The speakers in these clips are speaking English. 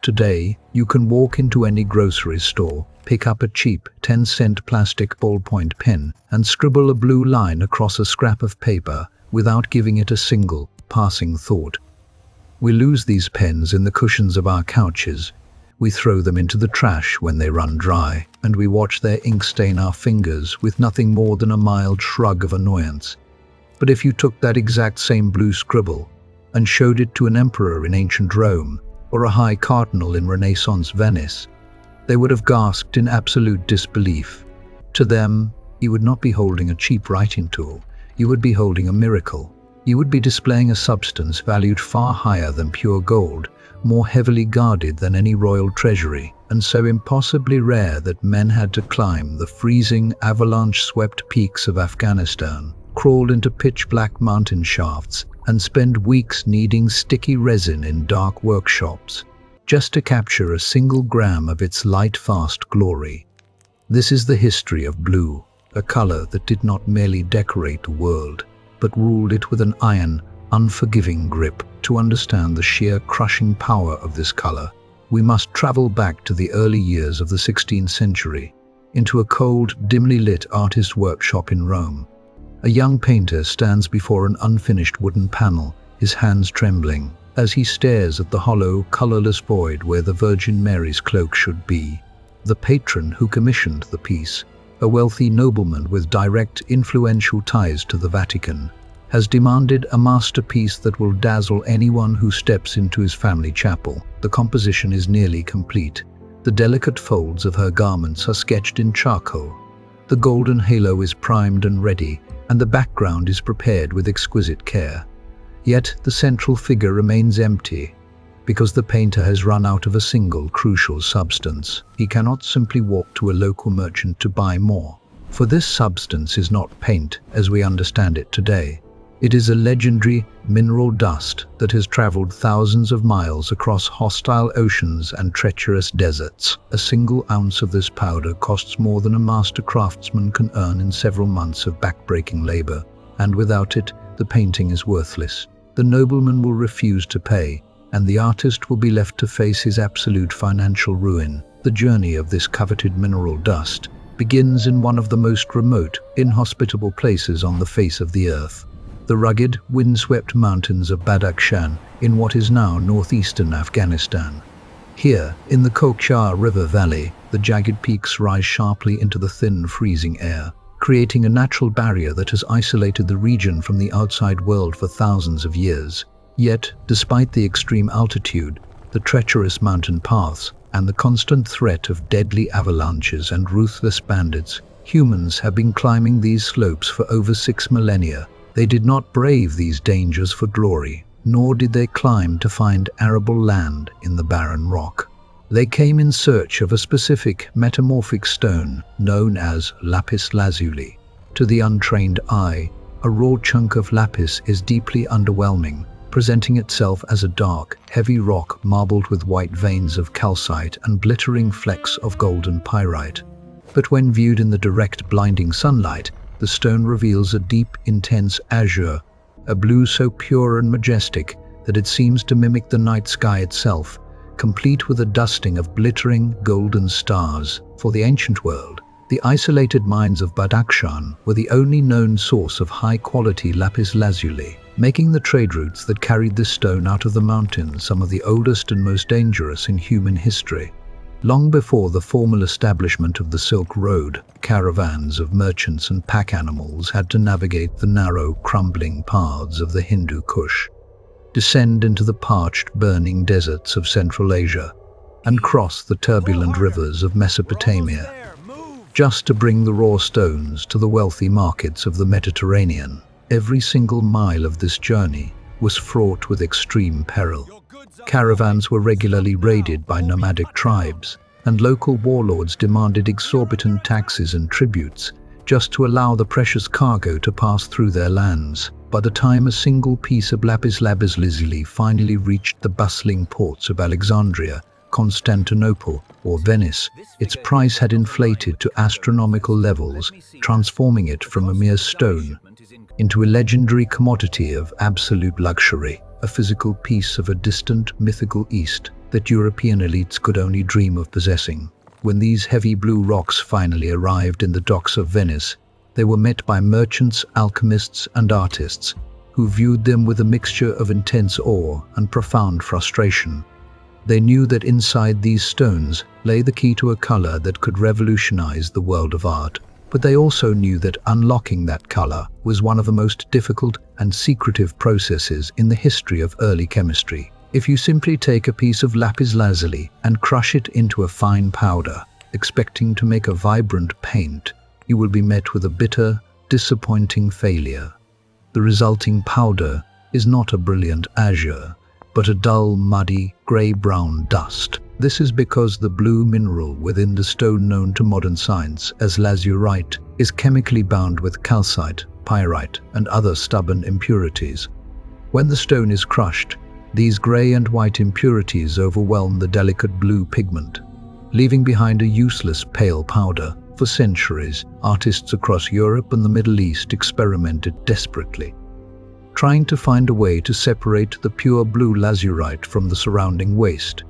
Today, you can walk into any grocery store, pick up a cheap 10-cent plastic ballpoint pen, and scribble a blue line across a scrap of paper without giving it a single passing thought. We lose these pens in the cushions of our couches. We throw them into the trash when they run dry, and we watch their ink stain our fingers with nothing more than a mild shrug of annoyance. But if you took that exact same blue scribble and showed it to an emperor in ancient Rome or a high cardinal in Renaissance Venice, they would have gasped in absolute disbelief. To them, you would not be holding a cheap writing tool. You would be holding a miracle. You would be displaying a substance valued far higher than pure gold, more heavily guarded than any royal treasury, and so impossibly rare that men had to climb the freezing, avalanche-swept peaks of Afghanistan, crawl into pitch-black mountain shafts, and spend weeks kneading sticky resin in dark workshops, just to capture a single gram of its light-fast glory. This is the history of blue, a color that did not merely decorate the world, but ruled it with an iron, unforgiving grip. To understand the sheer crushing power of this color, we must travel back to the early years of the 16th century, into a cold, dimly lit artist's workshop in Rome. A young painter stands before an unfinished wooden panel, his hands trembling, as he stares at the hollow, colorless void where the Virgin Mary's cloak should be. The patron who commissioned the piece, a wealthy nobleman with direct, influential ties to the Vatican, has demanded a masterpiece that will dazzle anyone who steps into his family chapel. The composition is nearly complete. The delicate folds of her garments are sketched in charcoal. The golden halo is primed and ready, and the background is prepared with exquisite care. Yet the central figure remains empty, because the painter has run out of a single crucial substance. He cannot simply walk to a local merchant to buy more, for this substance is not paint as we understand it today. It is a legendary mineral dust that has traveled thousands of miles across hostile oceans and treacherous deserts. A single ounce of this powder costs more than a master craftsman can earn in several months of backbreaking labor, and without it, the painting is worthless. The nobleman will refuse to pay, and the artist will be left to face his absolute financial ruin. The journey of this coveted mineral dust begins in one of the most remote, inhospitable places on the face of the earth. The rugged, windswept mountains of Badakhshan in what is now northeastern Afghanistan. Here, in the Kokhar River Valley, the jagged peaks rise sharply into the thin, freezing air, creating a natural barrier that has isolated the region from the outside world for thousands of years. Yet, despite the extreme altitude, the treacherous mountain paths, and the constant threat of deadly avalanches and ruthless bandits, humans have been climbing these slopes for over 6 millennia. They did not brave these dangers for glory, nor did they climb to find arable land in the barren rock. They came in search of a specific metamorphic stone known as lapis lazuli. To the untrained eye, a raw chunk of lapis is deeply underwhelming, presenting itself as a dark, heavy rock marbled with white veins of calcite and glittering flecks of golden pyrite. But when viewed in the direct, blinding sunlight, the stone reveals a deep, intense azure, a blue so pure and majestic that it seems to mimic the night sky itself, complete with a dusting of glittering, golden stars. For the ancient world, the isolated mines of Badakhshan were the only known source of high-quality lapis lazuli, making the trade routes that carried this stone out of the mountains some of the oldest and most dangerous in human history. Long before the formal establishment of the Silk Road, caravans of merchants and pack animals had to navigate the narrow, crumbling paths of the Hindu Kush, descend into the parched, burning deserts of Central Asia, and cross the turbulent rivers of Mesopotamia, just to bring the raw stones to the wealthy markets of the Mediterranean. Every single mile of this journey was fraught with extreme peril. Caravans were regularly raided by nomadic tribes, and local warlords demanded exorbitant taxes and tributes just to allow the precious cargo to pass through their lands. By the time a single piece of lapis lazuli finally reached the bustling ports of Alexandria, Constantinople, or Venice, its price had inflated to astronomical levels, transforming it from a mere stone into a legendary commodity of absolute luxury. a physical piece of a distant, mythical East that European elites could only dream of possessing. When these heavy blue rocks finally arrived in the docks of Venice, they were met by merchants, alchemists, and artists who viewed them with a mixture of intense awe and profound frustration. They knew that inside these stones lay the key to a color that could revolutionize the world of art. But they also knew that unlocking that color was one of the most difficult and secretive processes in the history of early chemistry. If you simply take a piece of lapis lazuli and crush it into a fine powder, expecting to make a vibrant paint, you will be met with a bitter, disappointing failure. The resulting powder is not a brilliant azure, but a dull, muddy, grey-brown dust. This is because the blue mineral within the stone known to modern science as lazurite is chemically bound with calcite, pyrite, and other stubborn impurities. When the stone is crushed, these grey and white impurities overwhelm the delicate blue pigment, leaving behind a useless pale powder. For centuries, artists across Europe and the Middle East experimented desperately, trying to find a way to separate the pure blue lazurite from the surrounding waste,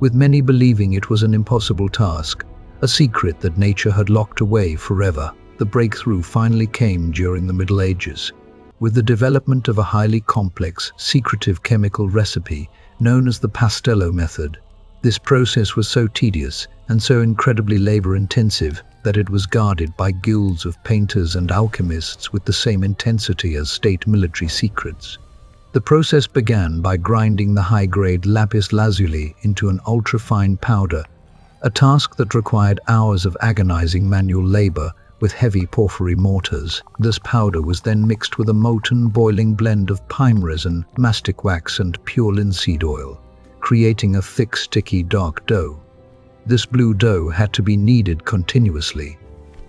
with many believing it was an impossible task, a secret that nature had locked away forever. The breakthrough finally came during the Middle Ages, with the development of a highly complex, secretive chemical recipe known as the pastello method. This process was so tedious and so incredibly labor-intensive that it was guarded by guilds of painters and alchemists with the same intensity as state military secrets. The process began by grinding the high-grade lapis lazuli into an ultra-fine powder, a task that required hours of agonizing manual labor with heavy porphyry mortars. This powder was then mixed with a molten, boiling blend of pine resin, mastic wax, and pure linseed oil, creating a thick, sticky, dark dough. This blue dough had to be kneaded continuously,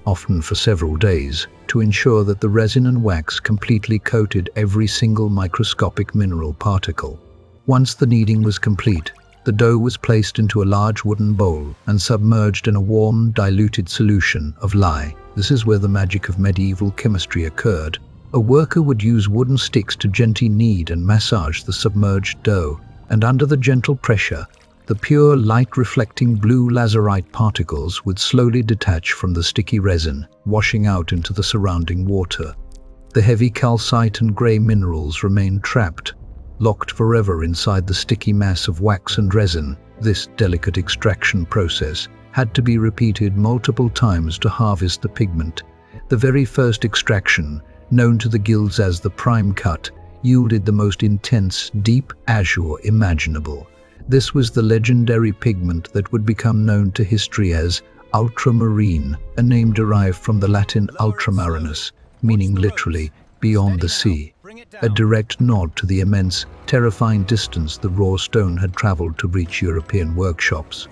often for several days, to ensure that the resin and wax completely coated every single microscopic mineral particle. Once the kneading was complete, the dough was placed into a large wooden bowl and submerged in a warm, diluted solution of lye. This is where the magic of medieval chemistry occurred. A worker would use wooden sticks to gently knead and massage the submerged dough, and under the gentle pressure, the pure, light-reflecting blue lazurite particles would slowly detach from the sticky resin, washing out into the surrounding water. The heavy calcite and grey minerals remained trapped, locked forever inside the sticky mass of wax and resin. This delicate extraction process had to be repeated multiple times to harvest the pigment. The very first extraction, known to the guilds as the prime cut, yielded the most intense, deep azure imaginable. This was the legendary pigment that would become known to history as ultramarine, a name derived from the Latin ultramarinus, meaning literally beyond the sea, a direct nod to the immense, terrifying distance the raw stone had traveled to reach European workshops.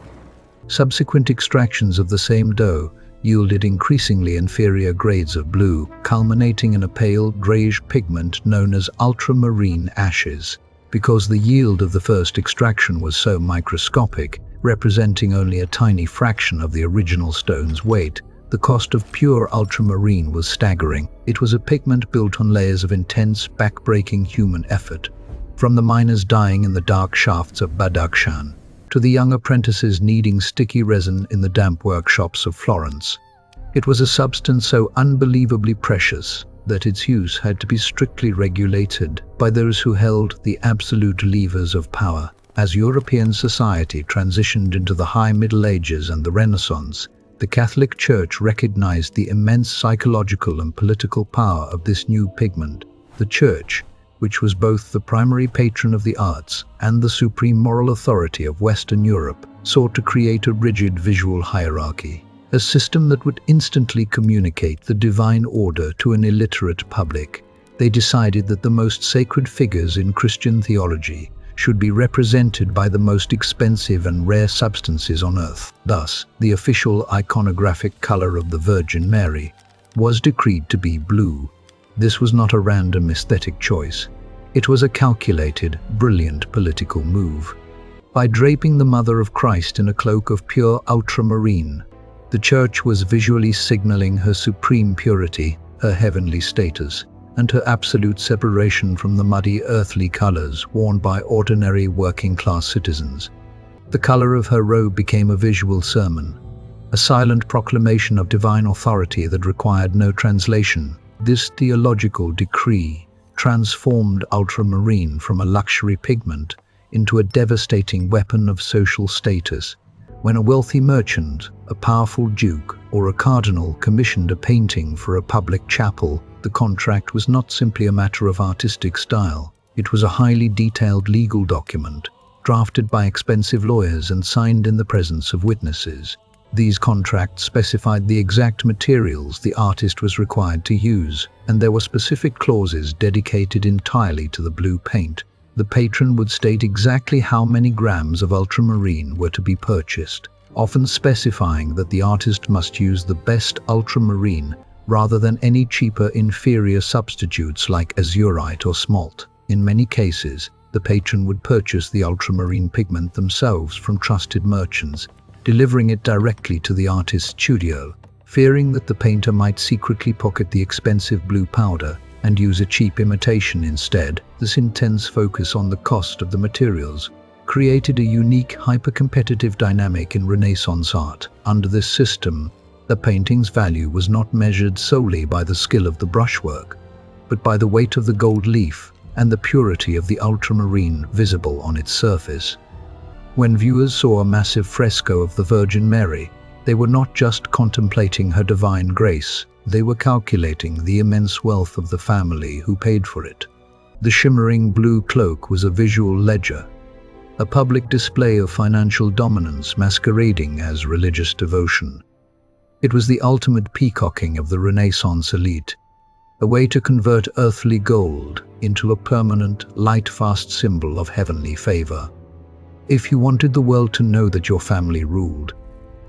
Subsequent extractions of the same dough yielded increasingly inferior grades of blue, culminating in a pale, greyish pigment known as ultramarine ashes. Because the yield of the first extraction was so microscopic, representing only a tiny fraction of the original stone's weight, the cost of pure ultramarine was staggering. It was a pigment built on layers of intense, back-breaking human effort. From the miners dying in the dark shafts of Badakhshan, to the young apprentices kneading sticky resin in the damp workshops of Florence. It was a substance so unbelievably precious that its use had to be strictly regulated by those who held the absolute levers of power. As European society transitioned into the High Middle Ages and the Renaissance, the Catholic Church recognized the immense psychological and political power of this new pigment. The Church, which was both the primary patron of the arts and the supreme moral authority of Western Europe, sought to create a rigid visual hierarchy, a system that would instantly communicate the divine order to an illiterate public. They decided that the most sacred figures in Christian theology should be represented by the most expensive and rare substances on earth. Thus, the official iconographic color of the Virgin Mary was decreed to be blue. This was not a random aesthetic choice. It was a calculated, brilliant political move. By draping the Mother of Christ in a cloak of pure ultramarine, the Church was visually signaling her supreme purity, her heavenly status, and her absolute separation from the muddy, earthly colors worn by ordinary working-class citizens. The color of her robe became a visual sermon, a silent proclamation of divine authority that required no translation. This theological decree transformed ultramarine from a luxury pigment into a devastating weapon of social status. When a wealthy merchant, a powerful duke, or a cardinal commissioned a painting for a public chapel, the contract was not simply a matter of artistic style. It was a highly detailed legal document, drafted by expensive lawyers and signed in the presence of witnesses. These contracts specified the exact materials the artist was required to use, and there were specific clauses dedicated entirely to the blue paint. The patron would state exactly how many grams of ultramarine were to be purchased, often specifying that the artist must use the best ultramarine rather than any cheaper inferior substitutes like azurite or smalt. In many cases, the patron would purchase the ultramarine pigment themselves from trusted merchants, delivering it directly to the artist's studio, fearing that the painter might secretly pocket the expensive blue powder and use a cheap imitation instead. This intense focus on the cost of the materials created a unique, hyper-competitive dynamic in Renaissance art. Under this system, the painting's value was not measured solely by the skill of the brushwork, but by the weight of the gold leaf and the purity of the ultramarine visible on its surface. When viewers saw a massive fresco of the Virgin Mary, they were not just contemplating her divine grace, they were calculating the immense wealth of the family who paid for it. The shimmering blue cloak was a visual ledger, a public display of financial dominance masquerading as religious devotion. It was the ultimate peacocking of the Renaissance elite, a way to convert earthly gold into a permanent, light-fast symbol of heavenly favor. If you wanted the world to know that your family ruled,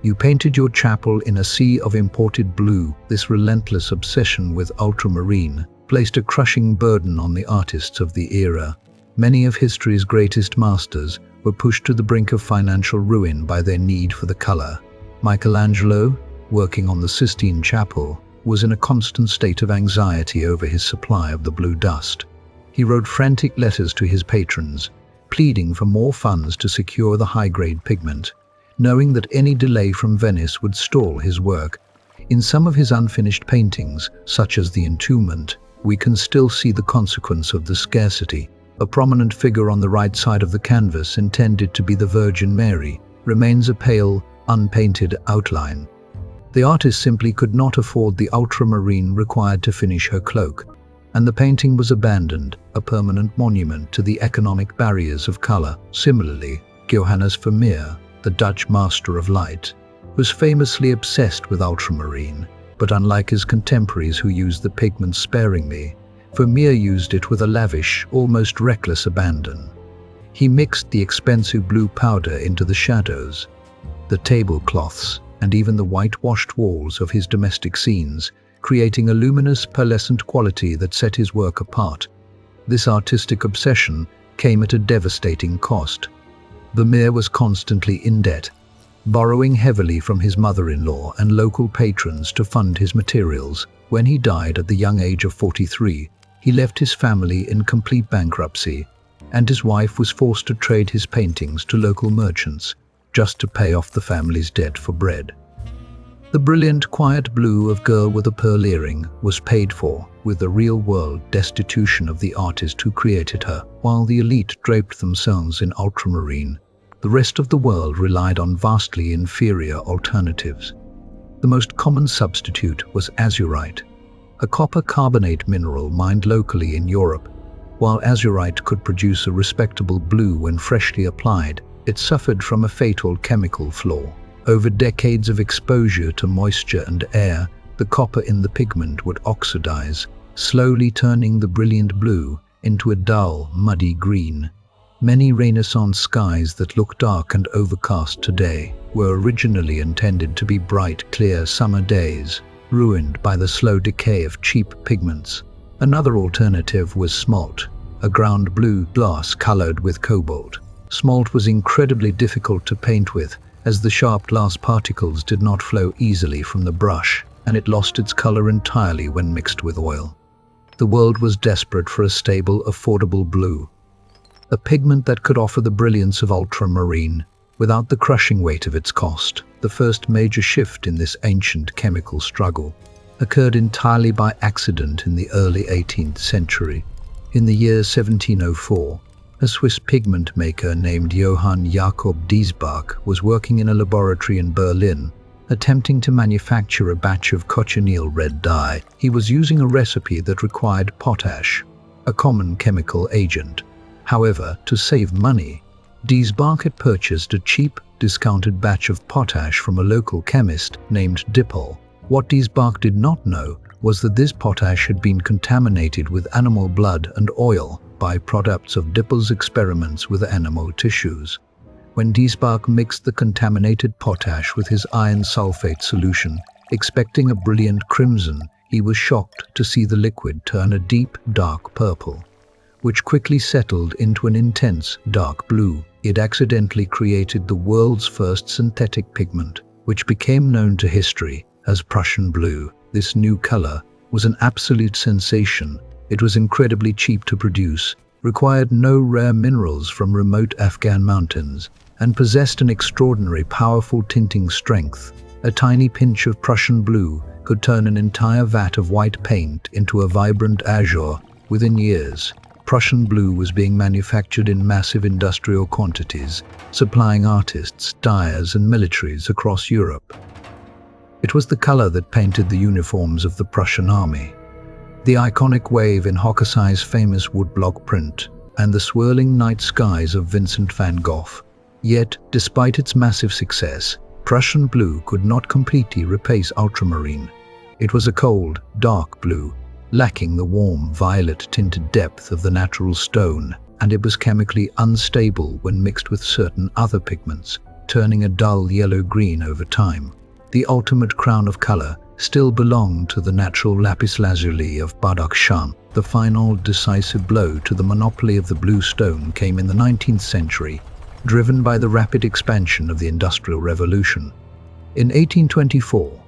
you painted your chapel in a sea of imported blue. This relentless obsession with ultramarine placed a crushing burden on the artists of the era. Many of history's greatest masters were pushed to the brink of financial ruin by their need for the color. Michelangelo, working on the Sistine Chapel, was in a constant state of anxiety over his supply of the blue dust. He wrote frantic letters to his patrons, pleading for more funds to secure the high-grade pigment, knowing that any delay from Venice would stall his work. In some of his unfinished paintings, such as the Entombment, we can still see the consequence of the scarcity. A prominent figure on the right side of the canvas, intended to be the Virgin Mary, remains a pale, unpainted outline. The artist simply could not afford the ultramarine required to finish her cloak, and the painting was abandoned, a permanent monument to the economic barriers of color. Similarly, Johannes Vermeer, the Dutch master of light, was famously obsessed with ultramarine, but unlike his contemporaries who used the pigment sparingly, Vermeer used it with a lavish, almost reckless abandon. He mixed the expensive blue powder into the shadows, the tablecloths, and even the whitewashed walls of his domestic scenes, creating a luminous, pearlescent quality that set his work apart. This artistic obsession came at a devastating cost. Vermeer was constantly in debt, borrowing heavily from his mother-in-law and local patrons to fund his materials. When he died at the young age of 43, he left his family in complete bankruptcy, and his wife was forced to trade his paintings to local merchants just to pay off the family's debt for bread. The brilliant, quiet blue of Girl with a Pearl Earring was paid for with the real-world destitution of the artist who created her. While the elite draped themselves in ultramarine, the rest of the world relied on vastly inferior alternatives. The most common substitute was azurite, a copper carbonate mineral mined locally in Europe. While azurite could produce a respectable blue when freshly applied, it suffered from a fatal chemical flaw. Over decades of exposure to moisture and air, the copper in the pigment would oxidize, slowly turning the brilliant blue into a dull, muddy green. Many Renaissance skies that look dark and overcast today were originally intended to be bright, clear summer days, ruined by the slow decay of cheap pigments. Another alternative was smalt, a ground blue glass colored with cobalt. Smalt was incredibly difficult to paint with, as the sharp glass particles did not flow easily from the brush, and it lost its color entirely when mixed with oil. The world was desperate for a stable, affordable blue. A pigment that could offer the brilliance of ultramarine, without the crushing weight of its cost. The first major shift in this ancient chemical struggle occurred entirely by accident in the early 18th century. In the year 1704, a Swiss pigment maker named Johann Jakob Diesbach was working in a laboratory in Berlin, attempting to manufacture a batch of cochineal red dye. He was using a recipe that required potash, a common chemical agent. However, to save money, Diesbach had purchased a cheap, discounted batch of potash from a local chemist named Dippel. What Diesbach did not know was that this potash had been contaminated with animal blood and oil, byproducts of Dippel's experiments with animal tissues. When Diesbach mixed the contaminated potash with his iron sulfate solution, expecting a brilliant crimson, he was shocked to see the liquid turn a deep, dark purple, which quickly settled into an intense, dark blue. It accidentally created the world's first synthetic pigment, which became known to history as Prussian blue. This new color was an absolute sensation. It was incredibly cheap to produce, required no rare minerals from remote Afghan mountains, and possessed an extraordinary powerful tinting strength. A tiny pinch of Prussian blue could turn an entire vat of white paint into a vibrant azure within years. Prussian blue was being manufactured in massive industrial quantities, supplying artists, dyers, and militaries across Europe. It was the color that painted the uniforms of the Prussian army, the iconic wave in Hokusai's famous woodblock print, and the swirling night skies of Vincent van Gogh. Yet, despite its massive success, Prussian blue could not completely replace ultramarine. It was a cold, dark blue, lacking the warm, violet-tinted depth of the natural stone, and it was chemically unstable when mixed with certain other pigments, turning a dull yellow-green over time. The ultimate crown of color still belonged to the natural lapis lazuli of Badakhshan. The final decisive blow to the monopoly of the blue stone came in the 19th century, driven by the rapid expansion of the Industrial Revolution. In 1824,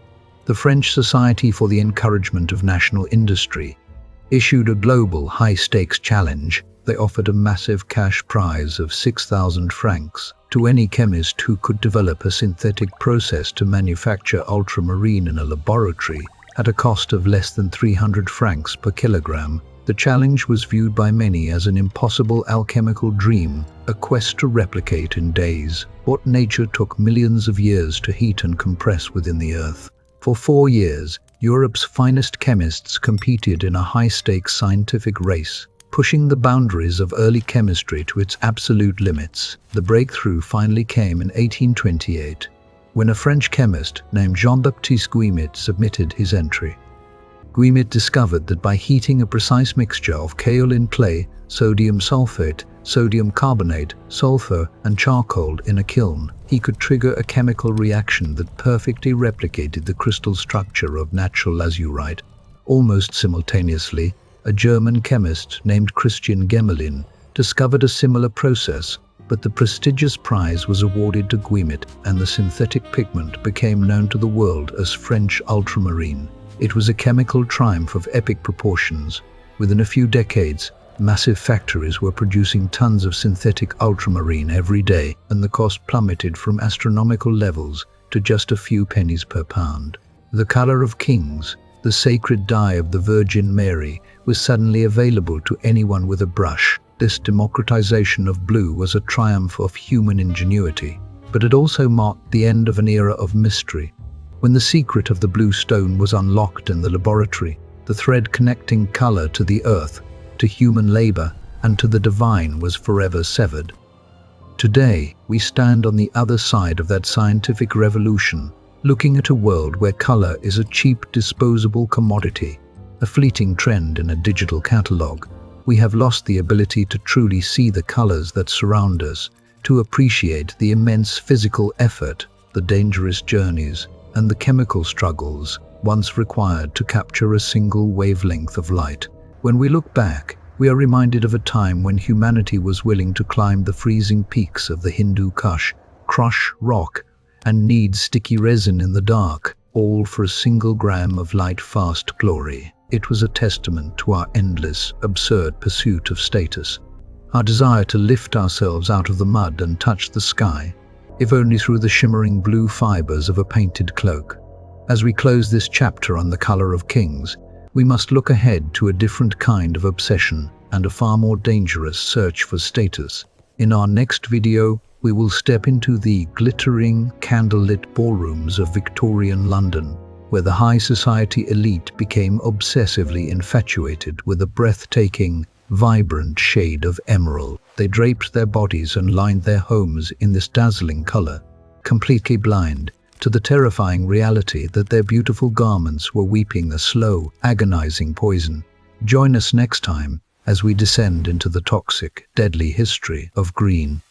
the French Society for the Encouragement of National Industry issued a global high-stakes challenge. They offered a massive cash prize of 6,000 francs to any chemist who could develop a synthetic process to manufacture ultramarine in a laboratory at a cost of less than 300 francs per kilogram. The challenge was viewed by many as an impossible alchemical dream, a quest to replicate in days what nature took millions of years to heat and compress within the earth. For 4 years, Europe's finest chemists competed in a high-stakes scientific race, pushing the boundaries of early chemistry to its absolute limits. The breakthrough finally came in 1828, when a French chemist named Jean-Baptiste Guillemot submitted his entry. Guillemot discovered that by heating a precise mixture of kaolin clay, sodium sulfate, sodium carbonate, sulfur, and charcoal in a kiln, he could trigger a chemical reaction that perfectly replicated the crystal structure of natural lazurite. Almost simultaneously, a German chemist named Christian Gemelin discovered a similar process, but the prestigious prize was awarded to Guillemot, and the synthetic pigment became known to the world as French ultramarine. It was a chemical triumph of epic proportions. Within a few decades, massive factories were producing tons of synthetic ultramarine every day, and the cost plummeted from astronomical levels to just a few pennies per pound. The color of kings, the sacred dye of the Virgin Mary, was suddenly available to anyone with a brush. This democratization of blue was a triumph of human ingenuity, but it also marked the end of an era of mystery. When the secret of the blue stone was unlocked in the laboratory, the thread connecting color to the earth, to human labor, and to the divine was forever severed. Today, we stand on the other side of that scientific revolution, looking at a world where color is a cheap, disposable commodity, a fleeting trend in a digital catalog. We have lost the ability to truly see the colors that surround us, to appreciate the immense physical effort, the dangerous journeys, and the chemical struggles once required to capture a single wavelength of light. When we look back, we are reminded of a time when humanity was willing to climb the freezing peaks of the Hindu Kush, crush rock, and knead sticky resin in the dark, all for a single gram of light-fast glory. It was a testament to our endless, absurd pursuit of status, our desire to lift ourselves out of the mud and touch the sky, if only through the shimmering blue fibers of a painted cloak. As we close this chapter on the color of kings, we must look ahead to a different kind of obsession and a far more dangerous search for status. In our next video, we will step into the glittering, candlelit ballrooms of Victorian London, where the high society elite became obsessively infatuated with a breathtaking, vibrant shade of emerald. They draped their bodies and lined their homes in this dazzling color, completely blind to the terrifying reality that their beautiful garments were weeping a slow, agonizing poison. Join us next time as we descend into the toxic, deadly history of green.